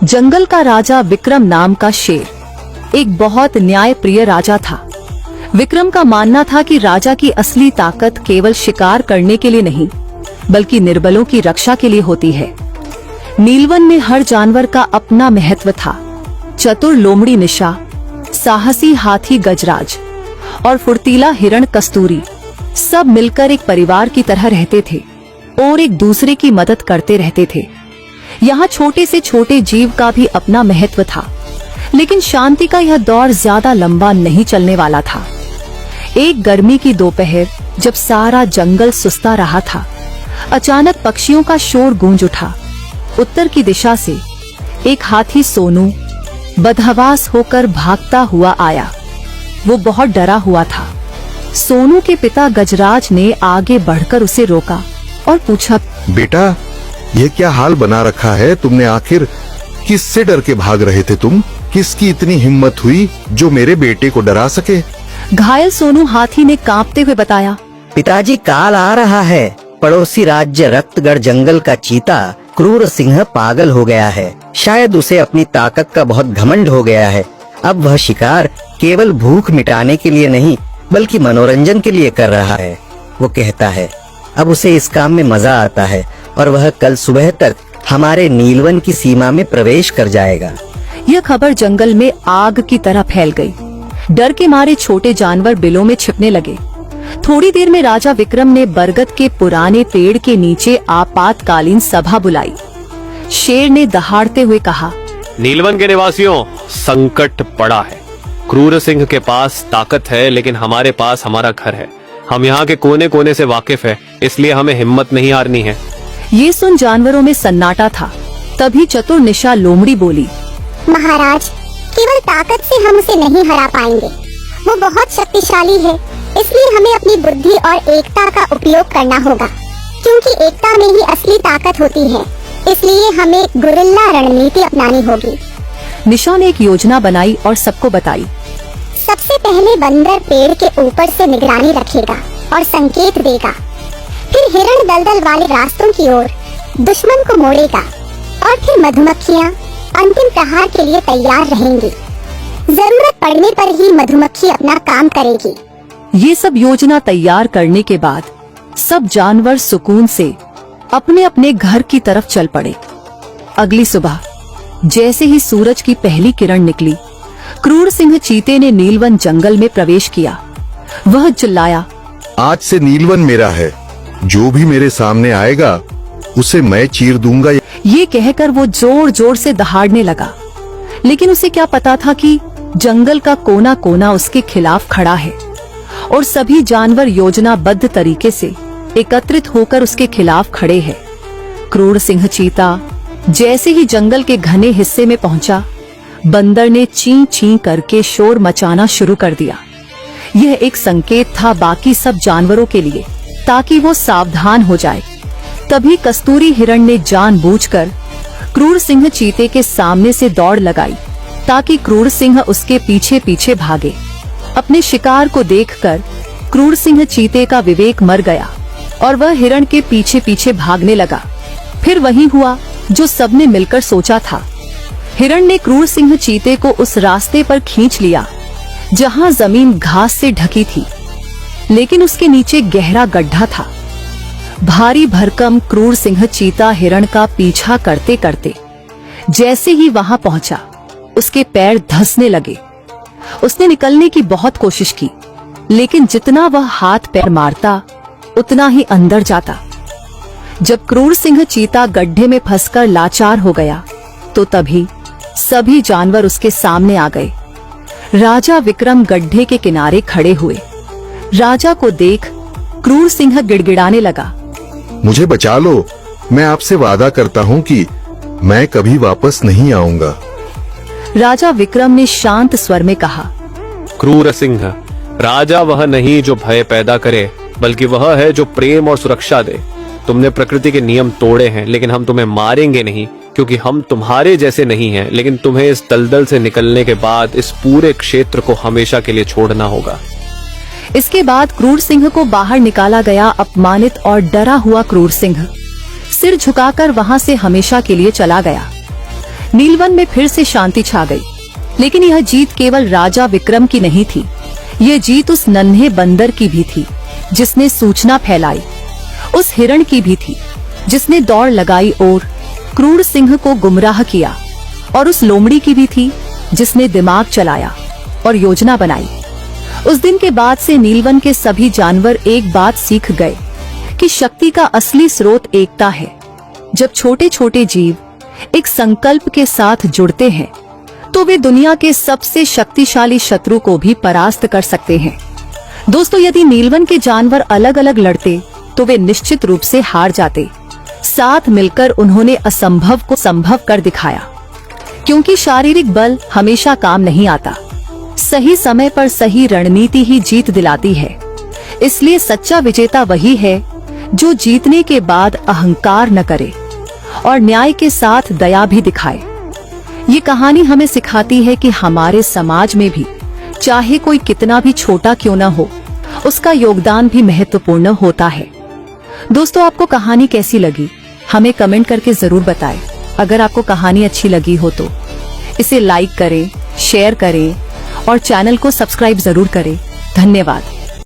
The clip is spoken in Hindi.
जंगल का राजा विक्रम नाम का शेर एक बहुत न्यायप्रिय राजा था। विक्रम का मानना था कि राजा की असली ताकत केवल शिकार करने के लिए नहीं, बल्कि निर्बलों की रक्षा के लिए होती है। नीलवन में हर जानवर का अपना महत्व था। चतुर लोमड़ी निशा, साहसी हाथी गजराज और फुर्तीला हिरण कस्तूरी सब मिलकर एक परिवार की तरह रहते थे और एक दूसरे की मदद करते रहते थे। यहाँ छोटे से छोटे जीव का भी अपना महत्व था, लेकिन शांति का यह दौर ज्यादा लंबा नहीं चलने वाला था। एक गर्मी की दोपहर जब सारा जंगल सुस्ता रहा था, अचानक पक्षियों का शोर गूंज उठा। उत्तर की दिशा से एक हाथी सोनू बदहवास होकर भागता हुआ आया। वो बहुत डरा हुआ था। सोनू के पिता गजराज ने आगे बढ़कर उसे रोका और पूछा, बेटा, ये क्या हाल बना रखा है तुमने? आखिर किससे डर के भाग रहे थे तुम? किसकी इतनी हिम्मत हुई जो मेरे बेटे को डरा सके? घायल सोनू हाथी ने कांपते हुए बताया, पिताजी, काल आ रहा है। पड़ोसी राज्य रक्तगढ़ जंगल का चीता क्रूर सिंह पागल हो गया है। शायद उसे अपनी ताकत का बहुत घमंड हो गया है। अब वह शिकार केवल भूख मिटाने के लिए नहीं, बल्कि मनोरंजन के लिए कर रहा है। वो कहता है अब उसे इस काम में मजा आता है और वह कल सुबह तक हमारे नीलवन की सीमा में प्रवेश कर जाएगा। यह खबर जंगल में आग की तरह फैल गई। डर के मारे छोटे जानवर बिलों में छिपने लगे। थोड़ी देर में राजा विक्रम ने बरगद के पुराने पेड़ के नीचे आपातकालीन सभा बुलाई। शेर ने दहाड़ते हुए कहा, नीलवन के निवासियों, संकट पड़ा है। क्रूर सिंह के पास ताकत है, लेकिन हमारे पास हमारा घर है। हम यहाँ के कोने कोने से वाकिफ है, इसलिए हमें हिम्मत नहीं हारनी है। ये सुन जानवरों में सन्नाटा था। तभी चतुर निशा लोमड़ी बोली, महाराज, केवल ताकत से हम उसे नहीं हरा पाएंगे। वो बहुत शक्तिशाली है, इसलिए हमें अपनी बुद्धि और एकता का उपयोग करना होगा, क्योंकि एकता में ही असली ताकत होती है। इसलिए हमें गुरिल्ला रणनीति अपनानी होगी। निशा ने एक योजना बनाई और सबको बताई। सबसे पहले बंदर पेड़ के ऊपर से निगरानी रखेगा और संकेत देगा। फिर हिरण दलदल वाले रास्तों की ओर दुश्मन को मोड़ेगा और फिर मधुमक्खियाँ अंतिम प्रहार के लिए तैयार रहेंगी। जरूरत पड़ने पर ही मधुमक्खी अपना काम करेगी। ये सब योजना तैयार करने के बाद सब जानवर सुकून से अपने अपने घर की तरफ चल पड़े। अगली सुबह जैसे ही सूरज की पहली किरण निकली, क्रूर सिंह चीते ने नीलवन जंगल में प्रवेश किया। वह चिल्लाया, आज से नीलवन मेरा है। जो भी मेरे सामने आएगा उसे मैं चीर दूंगा। ये कहकर वो जोर जोर से दहाड़ने लगा, लेकिन उसे क्या पता था कि जंगल का कोना कोना उसके खिलाफ खड़ा है और सभी जानवर योजनाबद्ध तरीके से एकत्रित होकर उसके खिलाफ खड़े हैं। क्रूर सिंह चीता जैसे ही जंगल के घने हिस्से में पहुंचा, बंदर ने ची ची करके शोर मचाना शुरू कर दिया। यह एक संकेत था बाकी सब जानवरों के लिए, ताकि वो सावधान हो जाए। तभी कस्तूरी हिरण ने जानबूझकर क्रूर सिंह चीते के सामने से दौड़ लगाई, ताकि क्रूर सिंह उसके पीछे पीछे भागे। अपने शिकार को देखकर क्रूर सिंह चीते का विवेक मर गया और वह हिरण के पीछे पीछे भागने लगा। फिर वही हुआ जो सबने मिलकर सोचा था। हिरण ने क्रूर सिंह चीते को उस रास्ते पर खींच लिया जहां जमीन घास से ढकी थी, लेकिन उसके नीचे गहरा गड्ढा था। भारी भरकम क्रूर सिंह चीता हिरण का पीछा करते करते जैसे ही वहां पहुंचा, उसके पैर धंसने लगे। उसने निकलने की बहुत कोशिश की, लेकिन जितना वह हाथ पैर मारता उतना ही अंदर जाता। जब क्रूर सिंह चीता गड्ढे में फंसकर लाचार हो गया, तो तभी सभी जानवर उसके सामने आ गए। राजा विक्रम गड्ढे के किनारे खड़े हुए। राजा को देख क्रूर सिंह गिड़गिड़ाने लगा, मुझे बचा लो। मैं आपसे वादा करता हूँ कि मैं कभी वापस नहीं आऊंगा। राजा विक्रम ने शांत स्वर में कहा, क्रूर सिंह, राजा वह नहीं जो भय पैदा करे, बल्कि वह है जो प्रेम और सुरक्षा दे। तुमने प्रकृति के नियम तोड़े हैं, लेकिन हम तुम्हें मारेंगे नहीं, क्योंकि हम तुम्हारे जैसे नहीं हैं। लेकिन तुम्हें इस दलदल से निकलने के बाद इस पूरे क्षेत्र को हमेशा के लिए छोड़ना होगा। इसके बाद क्रूर सिंह को बाहर निकाला गया। अपमानित और डरा हुआ क्रूर सिंह सिर झुकाकर वहां से हमेशा के लिए चला गया। नीलवन में फिर से शांति छा गई। लेकिन यह जीत केवल राजा विक्रम की नहीं थी, ये जीत उस नन्हे बंदर की भी थी जिसने सूचना फैलाई, उस हिरण की भी थी जिसने दौड़ लगाई और क्रूर सिंह को गुमराह किया, और उस लोमड़ी की भी थी जिसने दिमाग चलाया और योजना बनाई। उस दिन के बाद से नीलवन के सभी जानवर एक बात सीख गए कि शक्ति का असली स्रोत एकता है। जब छोटे छोटे जीव एक संकल्प के साथ जुड़ते हैं तो वे दुनिया के सबसे शक्तिशाली शत्रु को भी परास्त कर सकते हैं। दोस्तों, यदि नीलवन के जानवर अलग अलग लड़ते तो वे निश्चित रूप से हार जाते। साथ मिलकर उन्होंने असंभव को संभव कर दिखाया, क्योंकि शारीरिक बल हमेशा काम नहीं आता, सही समय पर सही रणनीति ही जीत दिलाती है। इसलिए सच्चा विजेता वही है जो जीतने के बाद अहंकार न करे और न्याय के साथ दया भी दिखाए। ये कहानी हमें सिखाती है कि हमारे समाज में भी चाहे कोई कितना भी छोटा क्यों न हो, उसका योगदान भी महत्वपूर्ण होता है। दोस्तों, आपको कहानी कैसी लगी हमें कमेंट करके जरूर बताएं। अगर आपको कहानी अच्छी लगी हो तो इसे लाइक करें, शेयर करें और चैनल को सब्सक्राइब जरूर करें। धन्यवाद।